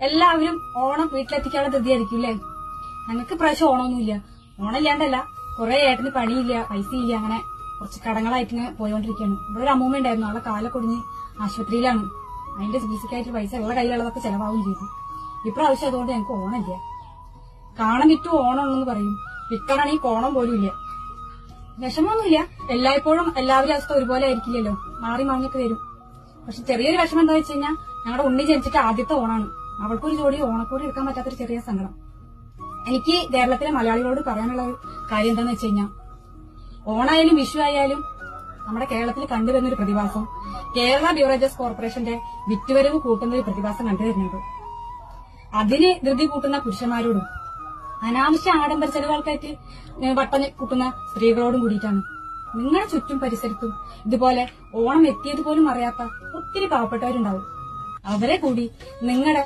എല്ലാവരും ഓണം വീട്ടിലെത്തിക്കാനുള്ള ധൃതിയായിരിക്കും അല്ലേ? ഞങ്ങൾക്ക് പ്രാവശ്യം ഓണമൊന്നുമില്ല. ഓണം ഇല്ലാണ്ടല്ല, കുറെ ഏട്ടന് പണിയില്ല, പൈസയില്ല, അങ്ങനെ കുറച്ച് കടങ്ങളായിട്ട് ഇങ്ങനെ പോയോണ്ടിരിക്കുകയാണ്. ഇവിടെ ഒരു അമ്മൂമ്മ ഉണ്ടായിരുന്നു, അവളെ കാലൊടിഞ്ഞ് ആശുപത്രിയിലാണ്. അതിന്റെ ചികിത്സയ്ക്കായിട്ട് പൈസ ഉള്ള കയ്യിലുള്ളതൊക്കെ ചെലവാകും ചെയ്തു. ഇപ്രാവശ്യം അതുകൊണ്ട് ഞങ്ങൾക്ക് ഓണമില്ല. കാണാൻ വിറ്റു ഓണമാണെന്ന് പറയും, വിൽക്കാനാണെങ്കിൽ ഓണം പോലും ഇല്ല. വിഷമമൊന്നുമില്ല, എല്ലായ്പ്പോഴും എല്ലാവരും അവസ്ഥ ഒരുപോലെ ആയിരിക്കില്ലല്ലോ, മാറി മാറിയൊക്കെ വരും. പക്ഷെ ചെറിയൊരു വിഷമം എന്താ വെച്ച് കഴിഞ്ഞാൽ ഞങ്ങളുടെ ഉണ്ണി ജനിച്ചിട്ട് ആദ്യത്തെ ഓണാണ്. അവൾക്കൊരു ജോഡി ഓണക്കോടി എടുക്കാൻ പറ്റാത്തൊരു ചെറിയ സങ്കടം. എനിക്ക് കേരളത്തിലെ മലയാളികളോട് പറയാനുള്ള ഒരു കാര്യം എന്താന്ന് വെച്ച് കഴിഞ്ഞാൽ, ഓണായാലും വിഷു ആയാലും നമ്മുടെ കേരളത്തിൽ കണ്ടുവരുന്നൊരു പ്രതിഭാസം, കേരള ബ്യൂറേജസ് കോർപ്പറേഷന്റെ വിറ്റുവരവ് കൂട്ടുന്ന ഒരു പ്രതിഭാസം കണ്ടുവരുന്നുണ്ട്. അതിന് ധൃതി കൂട്ടുന്ന പുരുഷന്മാരോടും അനാവശ്യ ആഡംബര ചെലവുകൾക്കായിട്ട് വട്ടം കൂട്ടുന്ന സ്ത്രീകളോടും കൂടിയിട്ടാണ്. നിങ്ങളുടെ ചുറ്റും പരിസരത്തും ഇതുപോലെ ഓണം എത്തിയത് പോലും അറിയാത്ത ഒത്തിരി പാവപ്പെട്ടവരുണ്ടാവും. അവരെ കൂടി നിങ്ങളുടെ